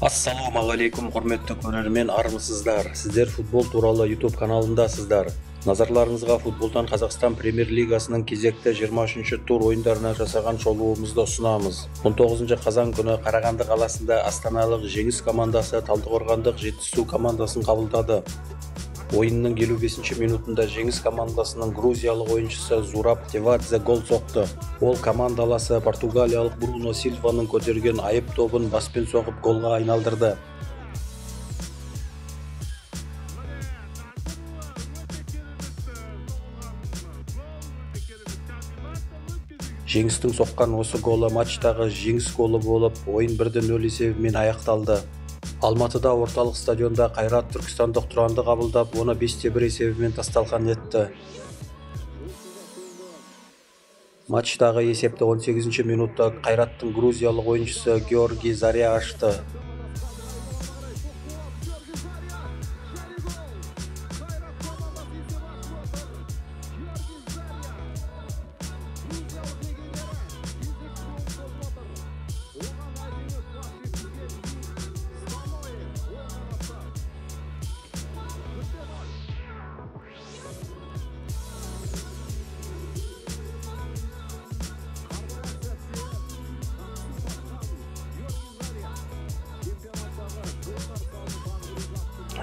Ассалаумағалейкум құрметті көрермен, армысыздар. Сіздер футбол туралы YouTube каналындасыздар. Назарларыңызға футболдан Қазақстан Премьер-лигасының кезекті 23-ші тур ойындарына жасаған шолуымызды ұсынамыз. 19 қазан күні Қарағанды қаласында астаналық Жеңіс командасы Талдықорғандық Жетісу командасын қабылдады. Ойынның 55-ші минутында Жеңіс командасының грузиялық ойыншысы Зураб Тевадзе гол соқты. Ол командаласы португалиялық Бруно Сильваның көтерген айып добын баспен соғып голға айналдырды. Жеңістің соққан осы голы матчтағы жеңіс голы болып, ойын 1-0 есебімен аяқталды. Алматыда орталық стадионда Қайрат түркістандық Тұранды қабылдап, оны 5-1 есебімен тасталқан етті. Матчтағы есепті 18-ші минутта Қайраттың грузиялық ойыншысы Георгий Заря ашты.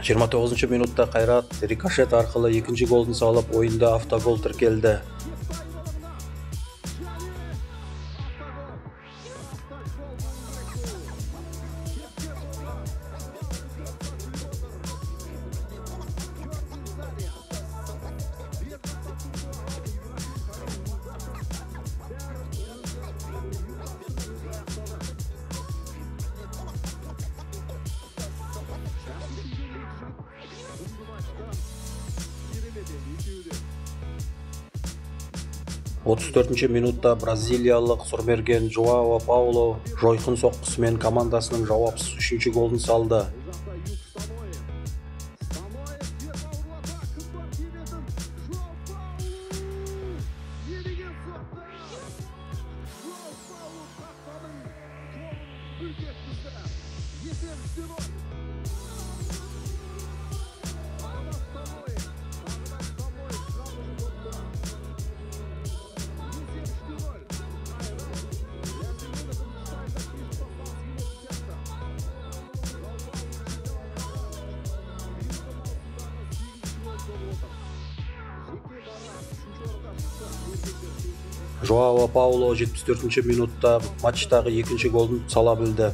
Жиырма 29-ші минутта Қайрат рикошет арқылы екінші голын салып, ойында автогол тіркелді. Отыз 34-ші минутта бразилиялық сұрмерген Жоао Пауло жойқын соққысымен командасының жауапсыз 3-ші голын салды. Жоао Пауло 74-ші минутта матчтағы екінші голын сала білді.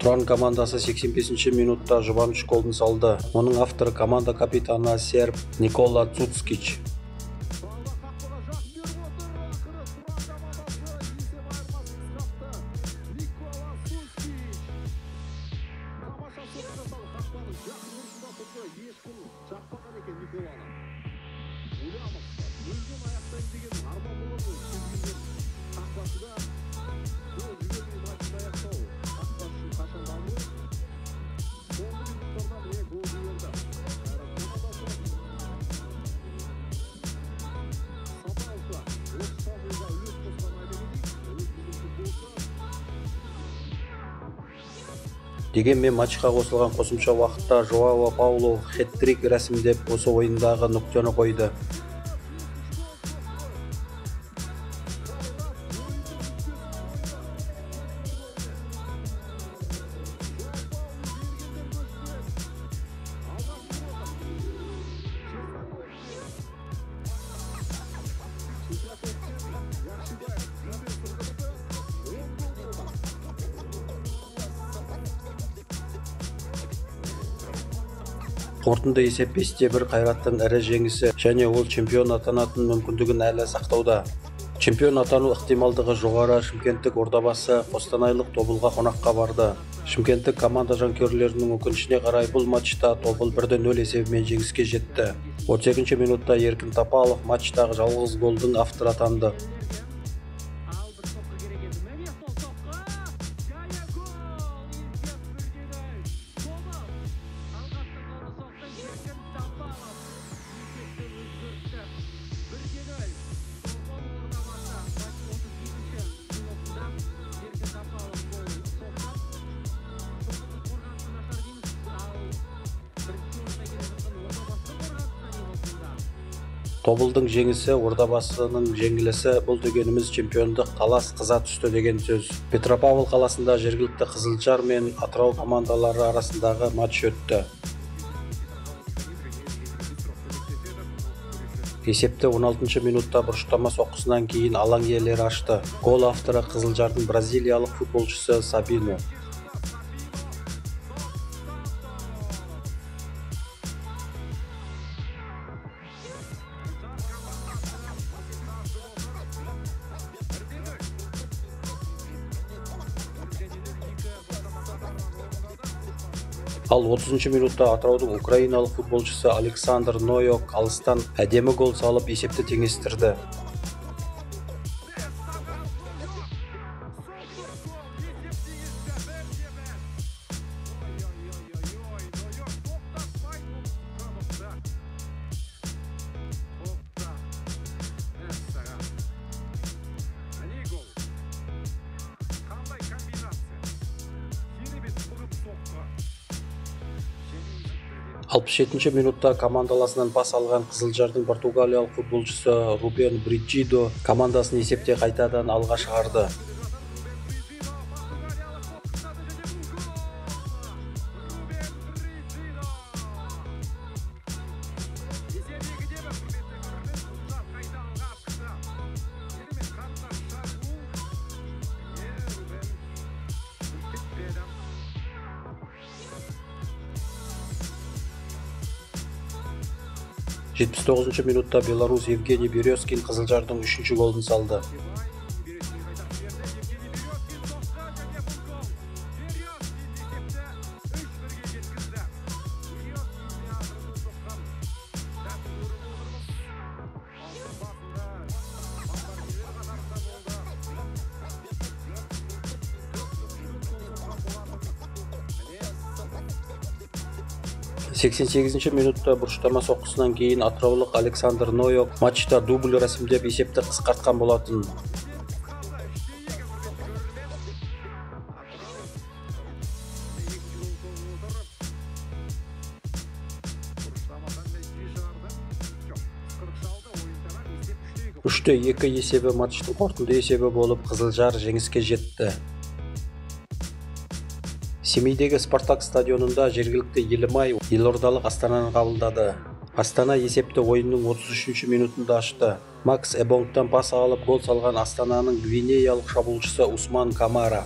Тұран командасы 85-ші минутта жұбаныш голын салды. Оның авторы команда капитаны серб Никола Цуцкич. Дегенмен матчқа қосылған қосымша уақытта Жоао Пауло хет-трик рәсімдеп, осы ойындағы нүктені қойды. Қорытынды есеп 5-1 Қайраттың ірі жеңісі және ол чемпион атанатын мүмкіндігін әлі сақтауда. Чемпион атану ықтималдығы жоғары Шымкенттік Ордабасы Қостанайлық Тобылға қонаққа барды. Шымкенттік команда жанкүйерлерінің өкінішіне қарай бұл матчта Тобыл 1-0 есебімен жеңіске жетті. 38 минутта Еркін Тапалов матчтағы жалғыз голдың авторы атанды. Тобылдың жеңісі Ордабасының жеңілісі, бұл дегеніміз чемпиондық талас қыза түсті деген сөз. Петропавл қаласында жергілікті Қызылжар мен Атырау командалары арасындағы матч өтті. Есепті 16 минутта бұрыштама соққысынан кейін алаң иелері ашты. Гол авторы Қызылжардың бразилиялық футболшысы Сабино. Ал 30 минутта Атыраудың украиналық футболшысы Александр Нойок алыстан әдемі гол салып есепті теңестірді. Алпыс 67 минутта командаласынан пас алған Қызылжардың португалиялық футболшысы Рубен Бриджидо командасын есепте қайтадан алға шығарды. жетпіс 79 минутта Беларусь Евгений Березкин Қызылжардың 3-ші голын салды. Сексен 8 минутта бұрыштама соққысынан кейін атыраулық Александр Нойок матчта дубль рәсімдеп есепті қысқартқан болатын. Үште 2 есебі матчтың қорытынды есебі болып Қызылжар жеңіске жетті. Семейдегі Спартак стадионында жергілікті Елімай елордалық Астананы қабылдады. Астана есепті ойынның 33 минутында ашты. Макс Эбонгтан пас алып гол салған Астананың гвинеялық шабуылшысы Усман Камара.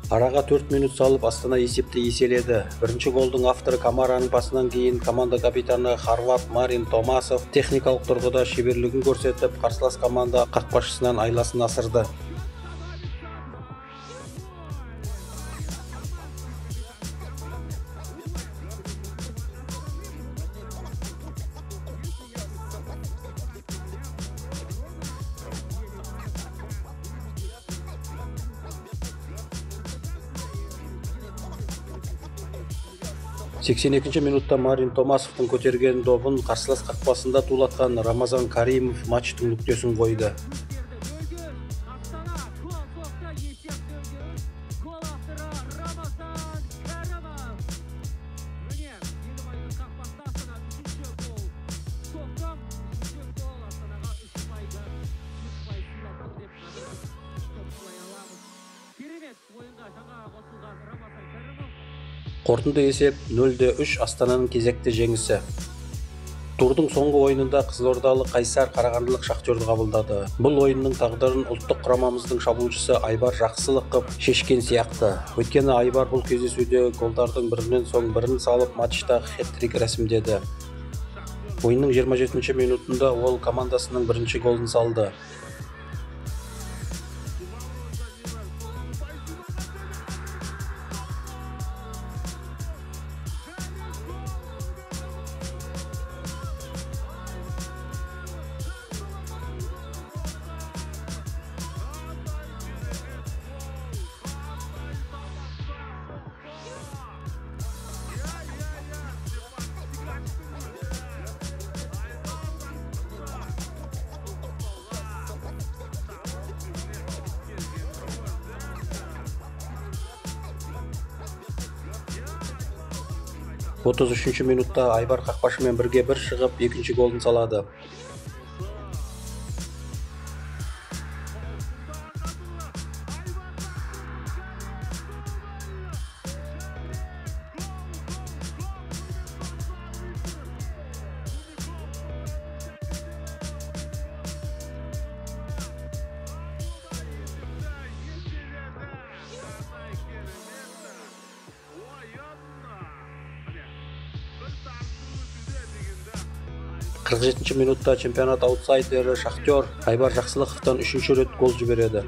Араға 4 минут салып Астана есепті еселеді. Бірінші голдың авторы Камараның пасынан кейін команда капитаны хорват Марин Томасов техникалық тұрғыда шеберлігін көрсетіп, қарсылас команда қақпашысынан айласын асырды. Сексен 2 минутта Марин Томасовтың көтерген добын қарсылас қақпасында тулатқан Рамазан Каримов матчтың нүктесін қойды. Қорытынды есеп 0-3 Астананың кезекті жеңісі. Турдың соңғы ойынында Қызылордалық Қайсар Қарағандылық Шахтерді қабылдады. Бұл ойынның тағдырын ұлттық құрамамыздың шабуылшысы Айбар Жақсылықов шешкен сияқты. Өйткені Айбар бұл кездесуде голдардың бірінен соң бірін салып матчта хет-трик рәсімдеді. Ойынның 27 минутында ол командасының бірінші голын салды. Отыз үшінші минутта Айбар қақпашымен 1-1 шығып, екінші голын салады. Қырық жетінші минутта чемпионат аутсайдері Шахтер Айбар Жақсылықовтан үшінші рет гол жібереді.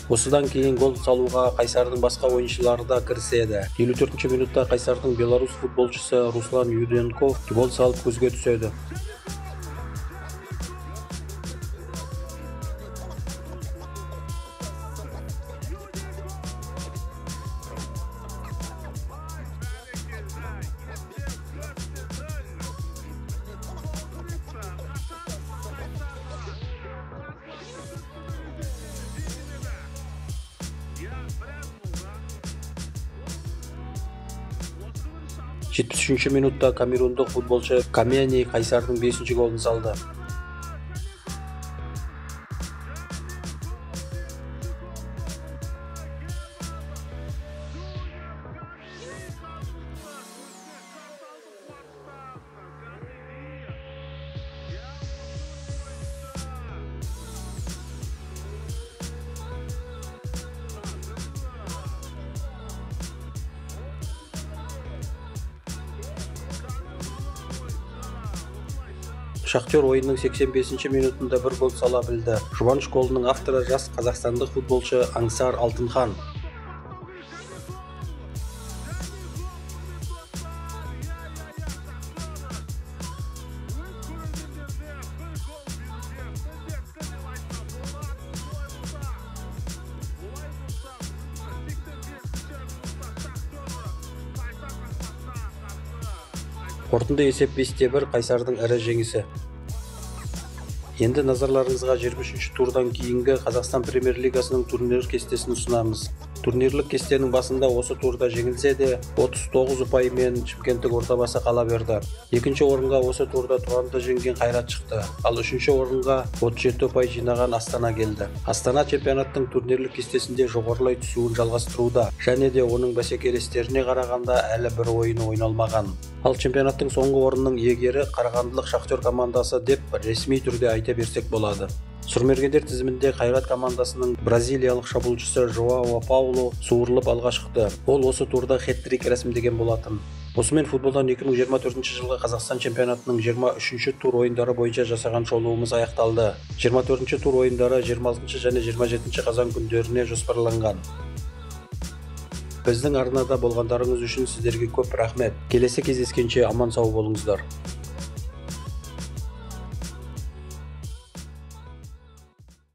Осыдан кейін гол салуға Қайсардың басқа ойыншылары да кіріседі. 54-ші минутта Қайсардың белорус футболшысы Руслан Юденков гол салып көзге түседі. Жетпіс үшінші минутта камерундық футболшы Камени Қайсардың 5-ші голын салды. Шахтер ойынның 85-ші минутында 1 гол сала білді. Жұбаныш голының авторы жас қазақстандық футболшы Аңсар Алтынхан. Қорытынды есеп 5-1 Қайсардың ірі жеңісі. Енді назарларыңызға 23-ші турдан кейінгі Қазақстан Премьер-лигасының турнир кестесін ұсынамыз. Турнирлік кестенің басында осы турда жеңілсе де 39 ұпаймен Шымкенттік Ордабасы қала берді. Екінші орынға осы турда Тұранды жеңген Қайрат шықты. Ал үшінші орынға 37 ұпай жинаған Астана келді. Астана чемпионаттың турнирлік кестесінде жоғарылай түсуін жалғастыруда, және де оның бәсекелестеріне қарағанда әлі бір ойыны ойналмаған. Ал чемпионаттың соңғы орынның иегері Қарағандылық Шахтер командасы деп ресми түрде айта берсек болады. Сұрмергендер тізімінде Қайрат командасының бразилиялық шабуылшысы Жоао Пауло суырылып алға шықты. Ол осы турда хет-трик рәсімдеген болатын. Осымен футболдан 2024 жылғы Қазақстан чемпионатының 23-ші тур ойындары бойынша жасаған шолуымыз аяқталды. 24-ші тур ойындары 26 және 27 қазан күндеріне жоспарланған. Біздің арнада болғандарыңыз үшін сіздерге көп рахмет. Келесі кездескенше аман сау болыңыздар.